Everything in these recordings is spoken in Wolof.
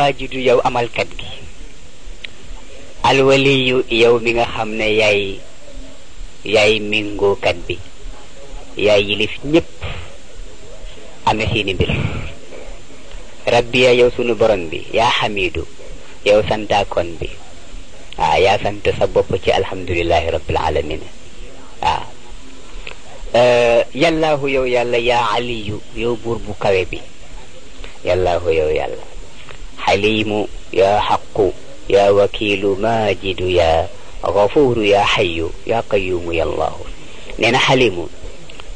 almaajidu yow amalkat gi, alwaliyu yow mi nga xam ne yaay mingookat bi, yaay yilif ñépp ame seeni mbir. rabbiya yow sunu borom bi, yaa xamidu yow santaakoon bi, yaa sant sa bopp ci alhamdulillahi rabbil alamin. yallaahu yow yàlla, yaa aliyu yow buur bu kawe bi, yallaahu yow yàlla. xalimu yaa xaqu yaa wakiilu maajidu yaa gafuuru yaa xayu yaa qayuumu yallaahu. nee na xalimu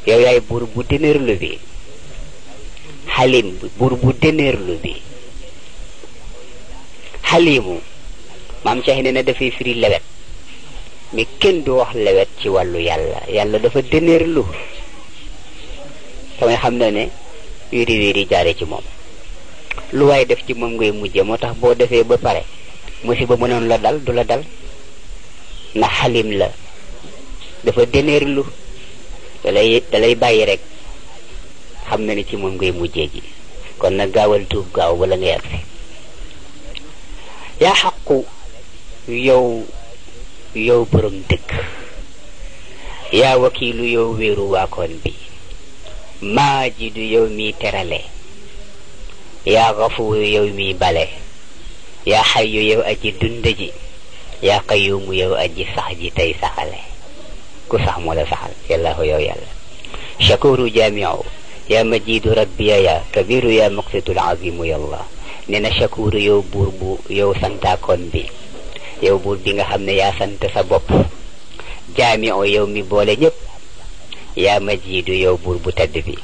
yow yaay buur bu dënërlu bi, xalim buur bu dënërlu bi. xalimu maam Cheikh nee na dafay firi lewet, mais kenn du wax lewet ci wàllu yàlla. yàlla dafa dënërlu, samay xam na ne wéri wéri jaare ci moom. lu waay def ci moom ngay mujje, moo tax boo defee ba pare musiba mënoon la dal du la dal, ndax xalim la, dafa dënërlu, dalay bàyyi rek, xam na ni ci moom ngay mujjee ji. kon nag gaawal tuub gaaw wala ngay agsi. yaa xaqu yow borom dëkk, yaa wakiilu yow wéeru waakoon bi, maajidu yow mi terale, yaa gafuuru yow mi bale, yaa xayyu yow aji dund ji, yaa qayuumu yow aji sax ji tey saxale. ku sax moo la saxal, yallaahu yow yàlla. shakuru jaamiu yaa majidu rabbiya yaa kabiru yaa muqsitul azimu yàlla. nee na shakuru yow buur bu yow santaakoon bi, yow buur bi nga xam ne yaa sant sa bopp. jaamiu yow mi boole ñëpp, yaa majidu yow buur bu tedd bi,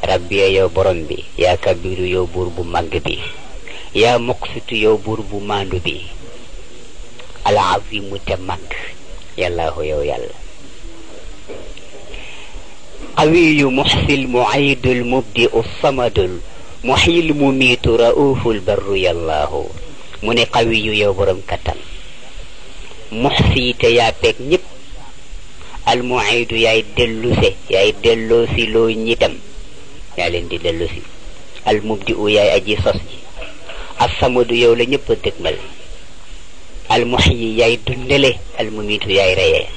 rabbiya yow borom bi, yaa kabiru yow buur bu màgg bi, yaa muqsitu yow buur bu maandu bi, al azimu te màgg, yallaahu yow yàlla. qawiyu muxsil muaydul mubdiu samadul muxiil mumiitu rauful barru yallaahu. mu ne qawiyu yow borom kattan, muxsi te yaa peeg ñëpp, al muaydu yaay delluse, yaay delloosi loo ñitam, yaa leen di dellusi. al mubdiu yaay aji sos ji, as samadu yow la ñëpp a dëgmal, al muxyi yaay dundale, al mumiitu yaay reyee,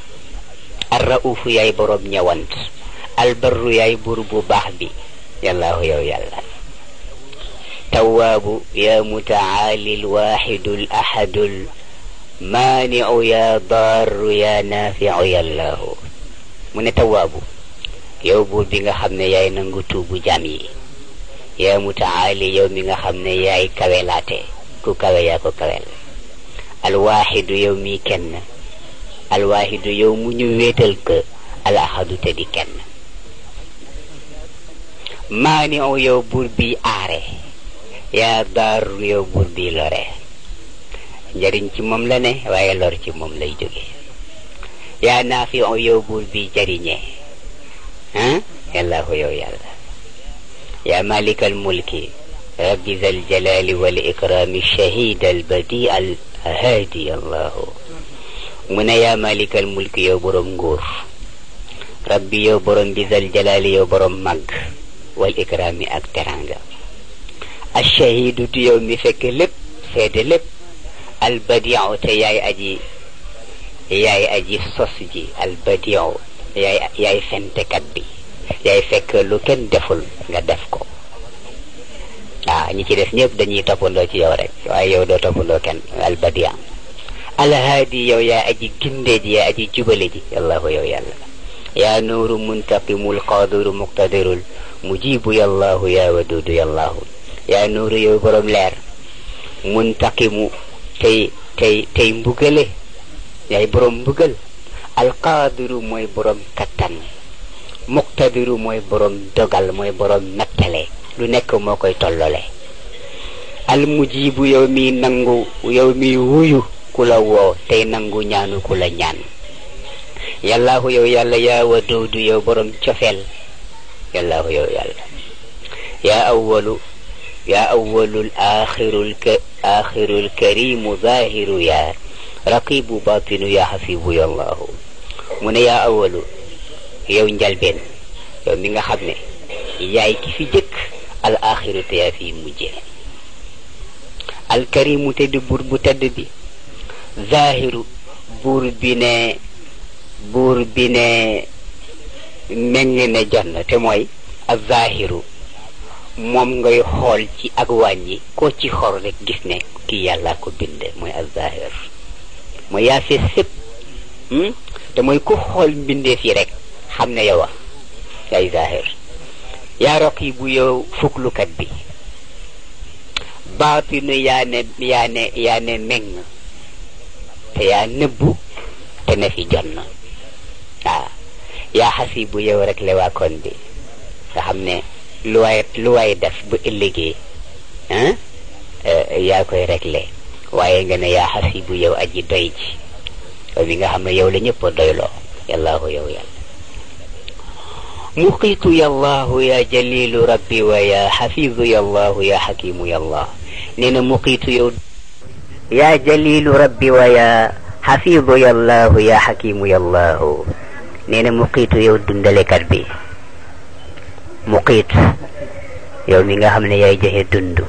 al raufu yaay borom ñawant, al barru yaay buur bu baax bi, yallaahu yow yàlla. tawaabu yaa mutaalil waaxidul ahadul maaniu yaa daaru yaa naafiu yallaahu. mu ne tawaabu yow buur bi nga xam ne yaay nangu tuubu jaam yi, yaa mutaali yow mi nga xam ne yaay kawelaate, ku kawe yaa ko kawel. alwaaxidu yow mi kenn, alwaaxidu yow mu ñu wéetal ko, al ahadu te di kenn. maaniu yow buur bi aare, yaa daaru yow buur bi lore. njariñ ci moom la ne, waaye lor ci moom lay jóge. yaa naafiu yow buur bi jariñe, yallaahu yow yàlla. yaa malikal mulki rabbi zal jalali wal ikrami shahid al badi al haadi yallaahu. mu ne yaa malikal mulki yow borom nguur, rabbi yow borom bi zal jalali yow borom màgg, wal ikrami ak teranga. al shahidu tu yow mi fekk lépp, seede lépp, al badiu te yaay aji sos ji, al badiu yaay fentekat bi, yaay fekk lu kenn deful nga def ko. ñi ci des ñëpp dañuy toppandoo ci yow rek, waaye yow doo toppandoo kenn. al badia al haadi yow yaay aji ginde ji, yaay aji jubale ji, yallaahu yow yàlla. yaa nuuru muntaqimul qaadiru muqtadirul mujibu yallaahu yaa wadudu yallaahu. yaa nuuru yow borom leer, muntaqimu tey mbugale, yaay borom mbugal. alqaadiru mooy borom kattan, muqtadiru mooy borom dogal, mooy borom nattale, lu nekk moo koy tollole. al mujibu yow mi nangu, yow mi wuyu ku la woo tey nangu ñaanu ku la ñaan. yallaahu yow yàlla. yaa waduudu yow borom cofeel, yallaahu yow yàlla. yaa awwalul aaxirul karimu zaahiru yaa raqibu batinu yaa xasibu yallaahu. mu ne yaa awalu yow njalbeen, yow mi nga xam ne yaay ki fi jëkk, al axiru te yaa fi mujje. alkarimu te di buur bu tedd bi zahiru buur bi ne meññ ne jonn te mooy az-zahiru moom ngay xool ci ak wàññi koo ci xool rek gis ne kii yàlla ko bind mooy az-zahir mooy yaa fees sépp te mooy ku xool mbindeef yi rek xam ne yow yaay zahir yaa raqibu yow fuklukat bi baatinu yaa ne meng te yaa nëbbu te ne fi jonn waaw yaa xasibu yow rek le waakoon bi nga xam ne lu waay def bu ëllëgee yaa koy réglé waaye nga ne yaa xasibu yow aji doy ji yow mi nga xam ne yow la ñëpp a doyloo yàllaahu yow yàlla muqiitu yàllaahu ya jalilu rabbi wa ya xafizu yàllaahu ya xakimu yàllah nee na muqiitu yow ya jalilu rabbi wa ya xafizu yàllaahu ya xakimu yàllaahu nee na muqiitu yow dundalekat bi muqiit yow mi nga xam ne yaay joxe dund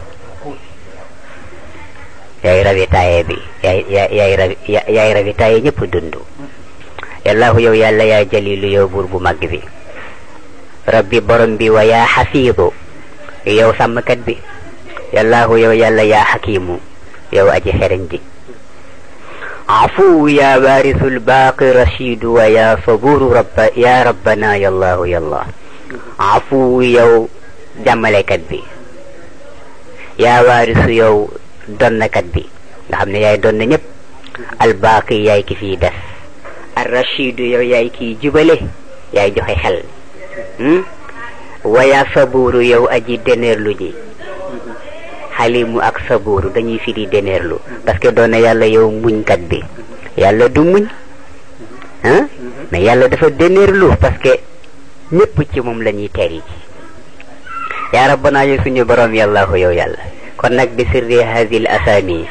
yaay ravitaaye bi yaay ravitaaye ñëpp dund yàllaahu yow yàlla yaa jalilu yow buur bu màgg bi rabbi borom bi wa yaa xafiidu yow sàmmkat bi yàllaahu yow yàlla yaa xakiimu yow aji xereñ ji afuwu yaa waarisul baaqi rashidu wa yaa saburu yaa rabbana yàllaahu yàlla afuwu yow jàmmalekat bi yaa waarisu yow donnakat bi nga xam ne yaay donn ñëpp albaaqi yaay ki fii des ar rashidu yow yaay kiy jubale yaay joxe xel waya saburu yow aji deneerlu ji xalimu ak saburu dañuy firi deneerlu parce que doon na yàlla yow muñkat bi yàlla du muñ mais yàlla dafa deneerlu parce que ñëpp ci moom la ñuy teri ji yaa rabbana yow suñu borom yàllaahu yow yàlla kon nag bi sirri hadil asami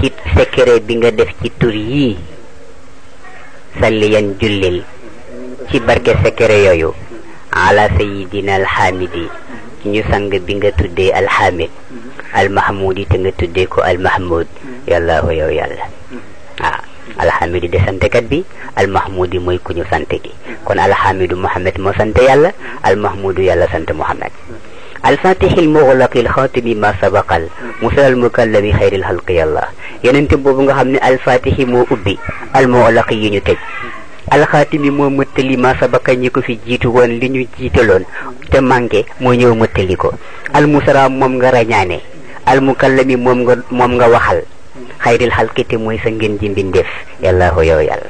ci secret bi nga def ci tur yii salliyan jullil ci barke secret yooyu ala sayidina alhamidi ci ñu sang bi nga tuddee alhamid almahmudi te nga tuddee ko almahmud yàllaahu yow yàlla alhamidi de santekat bi almahmudi mooy ku ñu sant gi kon alhamidu muhammad moo sant yàlla almahmudu yàlla sant muhammad alfatixi almuxlaqi alxaatimi ma sabaqal musal almukallami xayril xalqi yàlla yenente boobu nga xam ne alfatixi moo ubbi almuxlaqi yi ñu tëj alxaatimi moo mëttali ma sabaka ñi ko fi jiitu woon li ñu jiitaloon te manqué moo ñëw mëttali ko almusara moom nga rañaane almukallami moom nga waxal xayril xalqi mooy sa ngeen ji mbindeef yàllaahu yow yàlla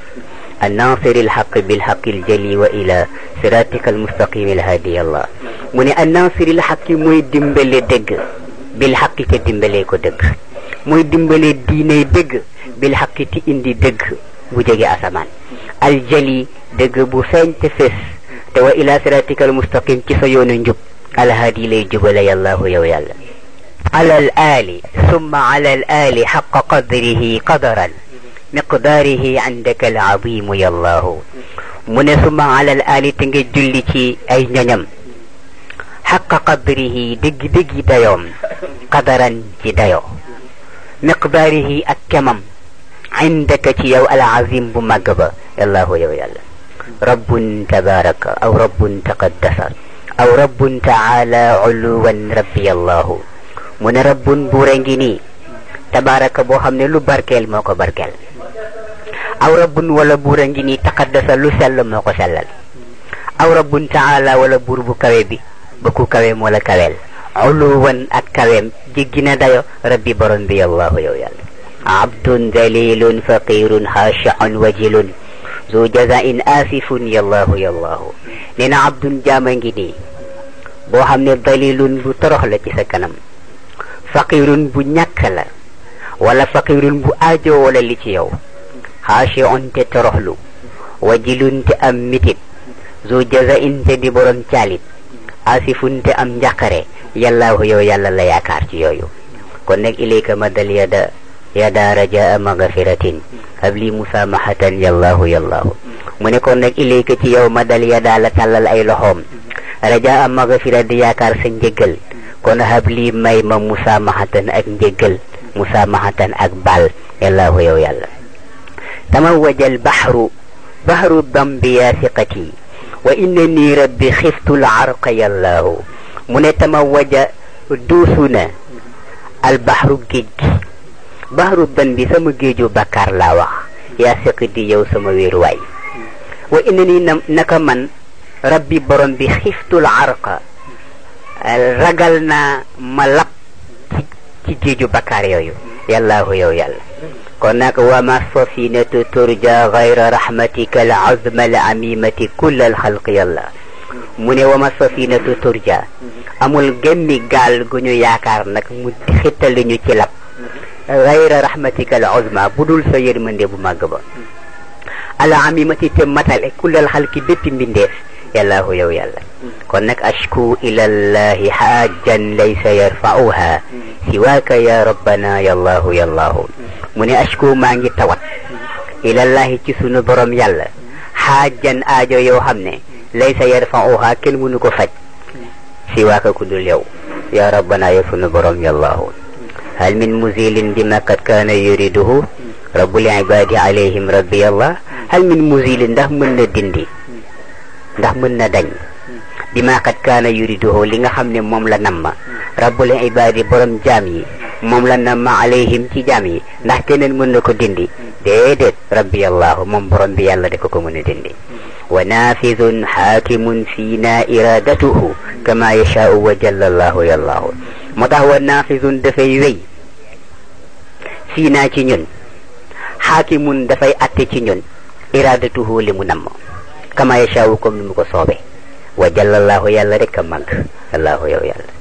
annasiril xaq bil xaqil jali wa ila siratika almustaqimi alhaadi yàlla mu ne annasiril xaqi mooy dimbale dëgg bil xaqi te dimbalee ko dëgg mooy dimbale diiney dëgg bil xaqi ti indi dëgg bu jege asamaan aljali dëgg bu feeñ te fés te wa ila siratika almustaqim ci sa yoonu njub alhaadi lay jubale yàllaahu yow yàlla على الآل ثم على الآل حق قدره قدرا مقداره عندك العظيم يا الله من ثم على الآل تنجي جلتي أي نجم حق قدره دق دق ديوم قدرا جديو مقداره الكمم عندك تيو العظيم بمقبة يا الله يا الله رب تبارك أو رب تقدس أو رب تعالى علوا ربي الله mu ne rabbun buure ngi nii tabaraka boo xam ne lu barkeel moo ko barkeel aw rabbun wala buure ngi nii taqaddasa lu sell moo ko sellal aw rabbun taala wala buur bu kawe bi ba ku kawe moo la kaweel uluwan ak kaweem jéggi na dayo rabbi borom bi yallahu yow yàlla abdun dalilun faqirun xaashiun wajilun zu jazain asifun yallahu yallahu nee na abdun jaama ngi nii boo xam ne dalilun bu torox la ci sa kanam faqirun bu ñàkk la wala faqirun bu aajo wala li ci yow xaashiun te toroxlu wajilun te am mitit zu jazain te di borom caalit asifun te am njàqare yàllaahu yow yàlla la yaakaar ci yooyu kon nag ilayka madal yada rajaa magfiratin habli musamahatan yàllaahu yàllaahu mu ne kon nag ilayka ci yow madal yada la tàllal ay loxoom rajaa magfira di yaakaar sa njëggal kon habli may ma musamahatan ak njëggal musamahatan ak bal yàllaahu yow yàlla tamawaja al bahru dambi ya siqati wa innani rabbi xiftu al arqa yàllaahu mu ne tamawaja duusu na al bahru géej gi bahru dambi sama géeju bakkaar laa wax yaa siqati yow sama wéeruwaay wa innani naka man rabbi borom bi xiftul arqa ragal naa ma lap ci géeju bakkaar yooyu yàllaahu yow yàlla kon nag wa ma safinatu turja gayra rahmatika al azma al amimati kull al xalqi yàlla mu ne wa ma safinatu turja amul genni gaal gu ñu yaakaar nag mu xittali ñu ci lap gayra rahmatika al azma bu dul sa yërmande bu màgg ba al amimati te matale kull al xalqi bépp mbindeef yàllaahu yow yàlla kon nag ashku ila llahi xaajan laysa yarfauha siwaaka ya rabbana yallaahu yallaahu mu ne ashku maa ngi tawat ila llahi ci sunu borom yàlla xaajan aajo yoo xam ne laysa yarfauha kenn mënu ko faj siwaaka ku dul yow ya rabbana yow sunu borom yallaahu hal min muzilin bima qad kaana yuriduhu rabbul ibadi alayhim rabbi yàlla hal min muzilin ndax mën na dindi ndax mën na dañ bi ma xat kaana yuriduhu li nga xam ne moom la namma rabbul ibadi borom jaam yi moom la namma alayhim ci jaam yi ndax keneen mën na ko dindi déedéet rabbi allahu moom borom bi yàlla de ko mën a dindi wa nafidun xaakimun fiina iradatuhu kama yashaau wa jalla allahu yallahu moo tax wa nafidun dafay wéy fiina ci ñun xaakimun dafay atte ci ñun iradatuhu li mu namm kama yashaawu comme ni mu ko soobe wa jallallahu yàlla rek a màgg allahu yow yàlla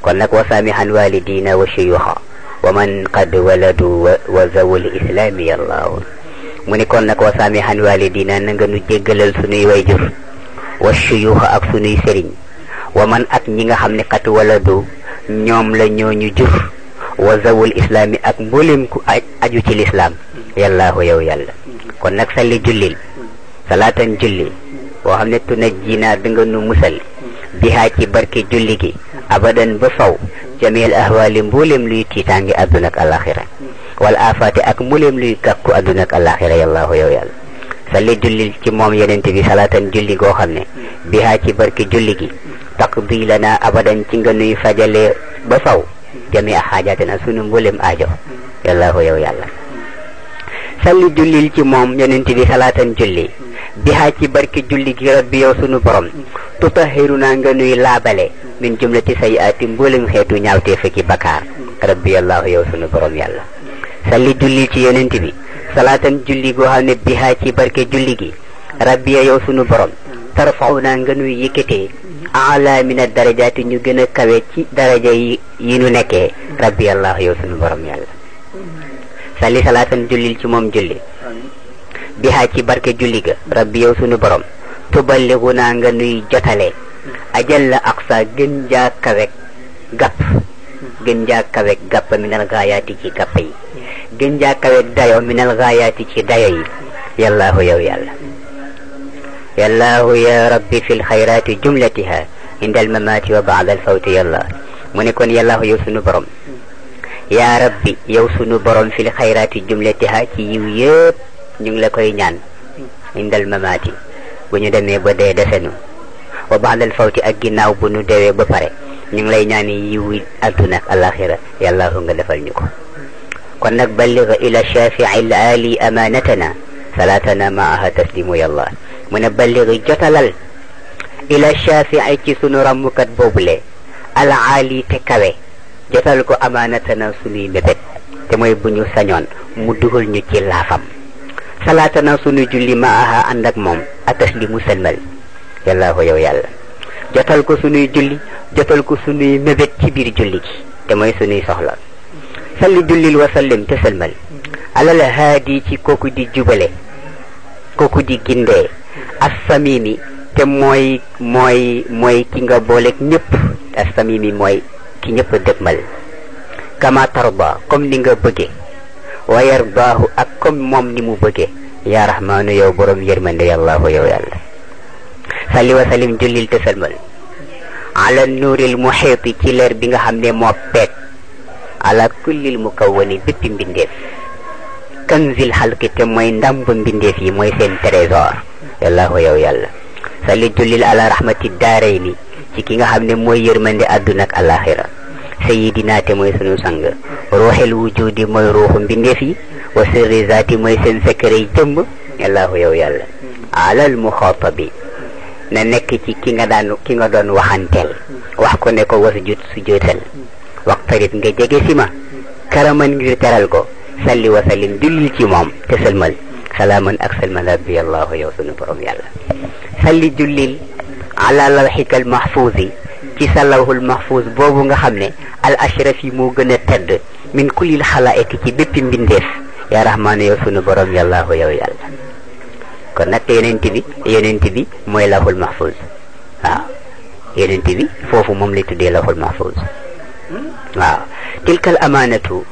kon nag wa saamihan walidina wa shuyuxa wa man qad waladu wa zawul islami allahu mu ni kon nag wa saamihan walidina na nga nu jéggalal sunuy wayjur wa shuyuxa ak sunuy sëriñ wa man ak ñi nga xam ne qad waladu ñoom la ñooñu jur wa zawul islami ak mboolem ku aju ci lislaam yàllaahu yow yàlla kon nag salli jullil salaatan julli boo xam ne tunajjina da nga nu musal bihaa ci barke julli gi abadan ba faw jamil ahwali mboolem luy tiitaangi àdduna ak alaxira wal afaati ak mboolem luy gàkku àdduna ak alaxira yàllaahu yow yàlla salli jullil ci moom yenent bi salaatan julli goo xam ne bihaa ci barke julli gi taqdi lana abadan ci nga nuy fajale ba faw jami a xaajaatina sunu mboolem aajo yàllaahu yow yàlla salli jullil ci moom yenent bi salaatan julli bihaa ci barke julli gi rabbi yow sunu borom tutahiruna nga nuy laabale min jumlati sayiaati mboolem xeetu ñaawtee fekki bakkaar rabbi yàllaahu yow sunu borom yàlla salli jullil ci yonent bi salaatan julli goo xam ne bihaa ci barke julli gi rabbi yow sunu borom tarfauna nga nuy yëkkatee ala min darajaati ñu gën a kawe ci daraja yi nu nekkee rabbi yàllaahu yow sunu borom yàlla salli salaatan jullil ci moom julli bihaa ci barke julli ga rabbi yow sunu borom tuballiguna nga nuy jotale ajal la aqsa gën jaa kawek gàpp minal gaayaati ci gàpp yi gën jaa kawek dayo minal gaayaati ci dayo yi yàllaahu yow yàlla yàllaahu ya rabbi fi lxayraati jumlatiha inda almamaati wa baada alfawti yàlla mu ne kon yàllaahu yow sunu borom yaa rabbi yow sunu borom fi lxayraati jumlatiha ci yiw yëpp ñu ngi la koy ñaan indal mamaati bu ñu demee ba dee desenu wa baadal fawti ak ginnaaw bu ñu deewee ba pare ñu ngi lay ñaan yiwu adduna ak alaxira yàllaahu nga defal ñu ko kon nag balligh ila shafii al ali amanatana salatana maaha taslimu yàlla mu ne balligh jotalal ila shafii ci sunu rammukat boobule al ali te kawe jotal ko amanatana sunuy mébét te mooy bu ñu sañoon mu dugal ñu ci laafam salaatana sunu julli maaha ànd ak moom a taslimu selmal yàllaahu yow yàlla jotal ko sunuy julli jotal ko sunuy mébét ci biir julli gi te mooy sunuy soxla salli jullil wa sallim te selmal alal haadi ci kooku di jubale kooku di gindee assamimi te mooy ki nga booleeg ñëpp assamimi mooy ki ñëpp dëgmal kama tarba comme ni nga bëgge wa yardaahu ak comme moom ni mu bëgge yaa rahmaanu yow borom yërmande yàllaahu yow yàlla salli wa sallim jullil te salmal ala nuuril muxiiti ci leer bi nga xam ne moo peeg ala kullil mukawwani bépp mbindeef kanzil xalqi te mooy ndàmb mbindeef yi mooy seen trésor yàllaahu yow yàlla salli jullil ala rahmati daarayni ci ki nga xam ne mooy yërmande àdduna ak alaxira sayidina te mooy sunu sang ruuxil wujudi mooy ruuxu mbindeef yi wa sirri zaati mooy seen secret yi jëmb yàllaahu yow yàlla alal muxaatabi na nekk ci ki nga doon waxanteel wax ko ne ko wasjud sujjóotal waqtarib nga jege si ma karaman ngir teral ko salli wa sallim jullil ci moom te sëlmal salaaman ak sëlmal rabbi allahu yow sunu borom yàlla salli jullil ala lawxikal mahfuusi ci sa lawhul mahfuus boobu nga xam ne al ashraf yi moo gën a tedd min kullil xalaaiq ci bépp mbindeef yaa rahmaanu yow sunu borom yàllaahu yow yàlla kon nag yonent bi mooy lawhul mahfuus waaw yonent bi foofu moom lay tuddee lawhul mahfuus waaw tilkal amaanatu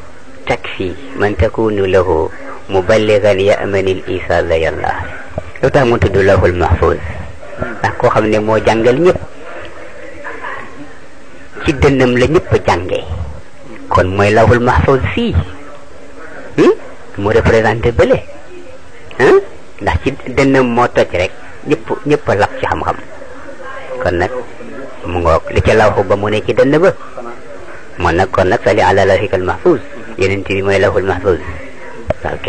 takfi man takunu lahu muballigan ya'manil isaala yàlla lu tax mu tudd lawhul mahfuus ndax koo xam ne moo jàngal ñëpp ci dënnam la ñëpp jàngee kon mooy lawhul mahfuus fii mu représenté bële ndax ci dënnam moo toj rek ñëpp lap ci xam-xam kon nag mu ngoog li ca lawhu ba mu ne ci dënn ba moo nag kon nag sali ala lawhikal mahfuus yeneen bi mooy lawhul mahfuus ok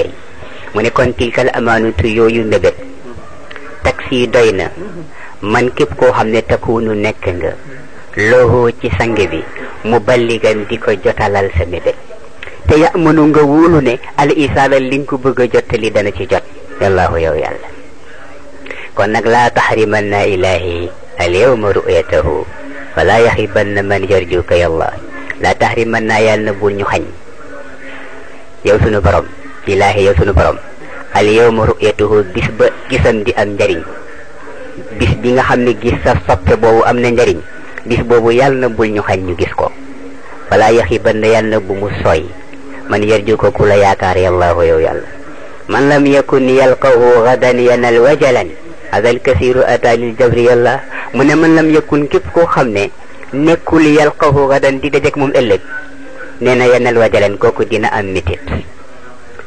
mu ne kon tilkal amaanatu yooyu ndëbët taksi doy na man képp koo xam ne takunu nekk nga loxo ci sang bi mu balligan di ko jotalal sa mébét te ya mënu nga wóolu ne al isaala li nga ko bëgg a jottali dana ci jot yàllaahu yow yàlla kon nag laa taxrimanna ilahi al yawma ru'yatahu fala yaxibanna man yarjuka yàlla laa taxrimanna yàlla na bul ñu xañ yow sunu borom ilahi yow sunu borom al yawma ru'yatuhu bis ba gisam di am njariñ bis bi nga xam ne gis sa soppe boobu am na njariñ bis boobu yàlla na bul ñu xañ ñu gis ko fala yaxibanna yàlla na bu mu sooy man yarjuka ku la yaakaar yàllaahu yow yàlla man lam yakun yalqahu gadan yanal wajalan adal kasiru ata lil jabri yàlla mu ne man lam yakun képp koo xam ne nekkul yalqahu gadan di dajek moom ëllëg nee na yanal wajalan kooku dina am mitit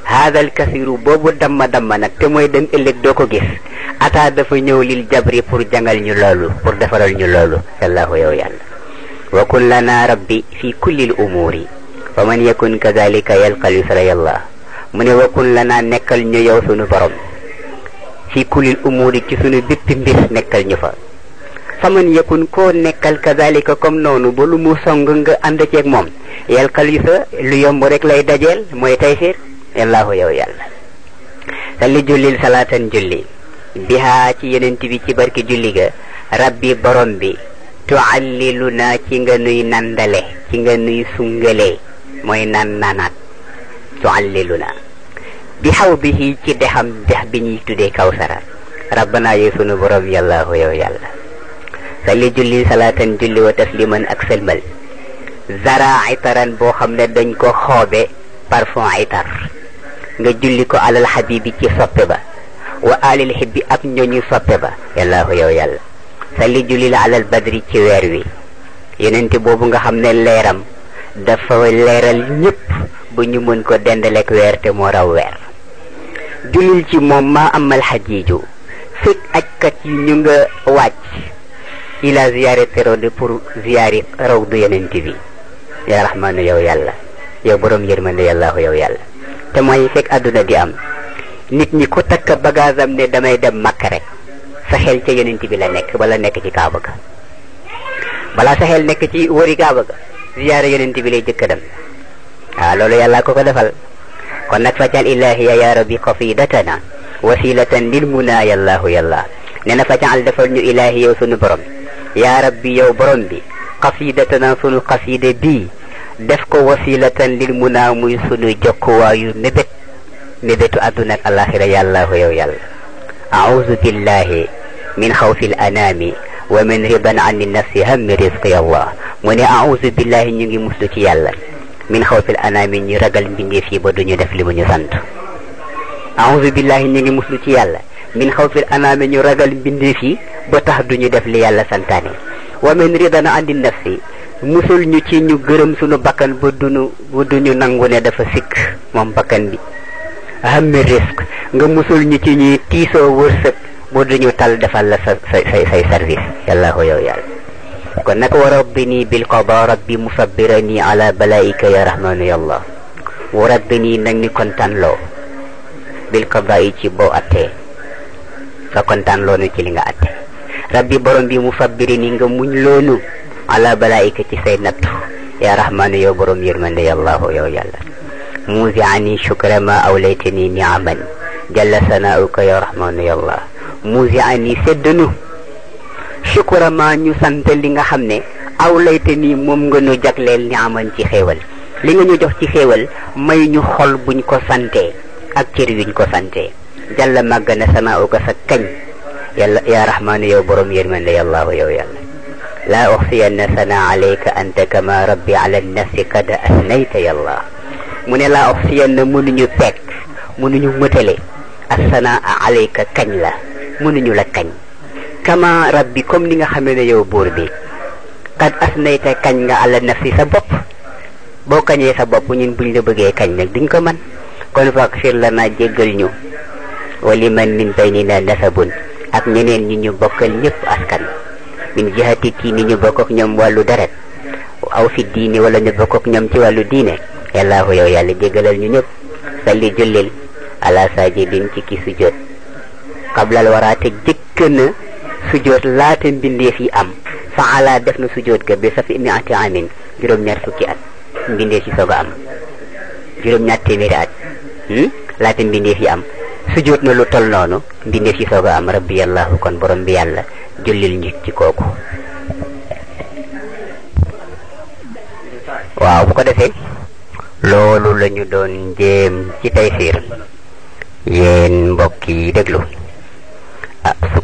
hadal kasiru boobu damma nag te mooy dem ëllëg doo ko gis ata dafa ñëw lil jabri pour jangal ñu loolu pour defaral ñu loolu yàllaahu yow yàlla wa kun lana rabbi fi kulli l umuuri fa man yakun kadalika yalqal yusra yàlla mu ne wakun la naa nekkal ñu yow sunu borom fi kulil umuri ci sunu bépp mbir nekkal ñu fa fa man yakun koo nekkal kadalika comme noonu ba lu mu song nga ànd ceeg moom yalqal yusra lu yomb rek lay dajeel mooy taysiir yàllaahu yow yàlla salli jullil salaatan julli bihaa ci yenent bi ci barki julli ga rabbi borom bi tuallilu naa ci nga nuy nandale ci nga nuy sungalee mooy nanaat tualliluna bi hawdihi ci dexam dex bi ñuy tuddee kawsara rabbana yow sunu borom yàllaahu yow yàlla salli julli salaatan julli wa tasliman ak sëlmal zara itaran boo xam ne dañ ko xoobe parfum itar nga julli ko alal habibi ci soppe ba wa alil hibbi ak ñooñu soppe ba yàllaahu yow yàlla salli julli la alal badri ci weer wi yenente boobu nga xam ne leeram dafa leeral ñëpp bu ñu mën ko dendaleek weer te moo raw weer julil ci moom maa amal xajiiju fekk ajkat yi ñu nga wàcc ila ziyaare terode pour ziyaari raw du yenent bi yaa rahmaanu yow yàlla yow borom yërmande yàllaahu yow yàlla te mooy fekk àdduna di am nit ñi ko takk bagaasam ne damay dem Makka rek sa xel ca yenent bi la nekk wala nekk ci Kaaba ga balaa sa xel nekk ci wëri Kaaba ga ziyaare yenent bi lay jëkk dem waaw loolu yàlla ko defal kon nag fajal ilahiya ya rabbi qafidatana wasilatan lil muna yàllaahu yàlla nee na fajal defal ñu ilahi yow sunu borom ya rabbi yow borom bi qafidatana sunu qaside bii def ko wasilatan lil muna muy sunu jokkuwaayu mébétu àdduna ak alaxira yàllaahu yow yàlla a'udhu billahi min xawfi al anami wa min riban ani nafsi hammi rizqi allah mu ne a'udhu billahi ñu ngi muslu ci yàlla min xawfil anaami ñu ragal mbindeef yi ba duñu def li mu ñu sant a'udhu billahi ñu ngi muslu ci yàlla min xawfil anaami ñu ragal mbindeef yi ba tax duñu def li yàlla santaane wa min ridan andi nafsi musul ñu ci ñu gërëm sunu bakkan bu duñu nangu ne dafa sikk moom bakkan bi hammi risque nga musul ñu ci ñuy tiisoo wërsëg bu duñu tal defal la say service yàllaahu yow yàlla kon nag wa rabbini bil qada rabbi musabbirani ala balaika ya rahmanu yallah wa rabbini nag ni kontaan loo bil qada yi ci boo attee sa kontaan loonu ci li nga atte rabbi borom bi musabbirini nga muñ loonu ala balaika ci say nattu ya rahmanu yow borom yërmande yallahu yow yàlla muzi'ani shukra ma awlaytani ni'aman jalla sana'uka ya rahmanu yallah muzi'ani seddanu shukra ma ñu sant li nga xam ne awlaytani moom nga ñu jagleel ni'aman ci xéewal li nga ñu jox ci xéewal may ñu xol buñ ko santee ak cër yuñ ko santee jalla màgg na sana'uka sa kañ yàlla ya rahmanu yow borom yërmande yallahu yow yàlla laa uxsiyanna sana alayka anta kama rabbi ala nafsi qad asnayta yallah mu ne laa uxsiyanna mënuñu peeg mënuñu mëtale asana alayka kañ la mënuñu la kañ kama rabbi comme ni nga xamee ne yow buur bi qad asnayta kañ nga ala nafsi sa bopp boo kañee sa bopp ñun buñ la bëggee kañ nag duñ ko man kon faghfir lana jéggal ñu wa liman min baynina nasabun ak ñeneen ñi ñu bokkal ñëpp askan min jihati kii ni ñu bokk ak ñoom wàllu deret aw fi diini wala ñu bokk ak ñoom ci wàllu diine yàllaahu yow yàlla jéggalal ñu ñëpp salli jullil ala sajidin ci ki sujjóot qablal waraate jëkk na sujjóot laata mbindeef yi am fa ala def na sujjóot ga bi safi mi'ati amin juróom-ñaar fukki at mbindeef yi soog a am juróom-ñaar téeméeri at laata mbindeef yi am sujjóot na lu tol noonu mbindeef yi soog a am rabbi yàllaahu kon borom bi yàlla jullil ñu ci kooku waaw bu ko defee loolu lañu doon jéem ci Taysiir yéen mbokk yi déglu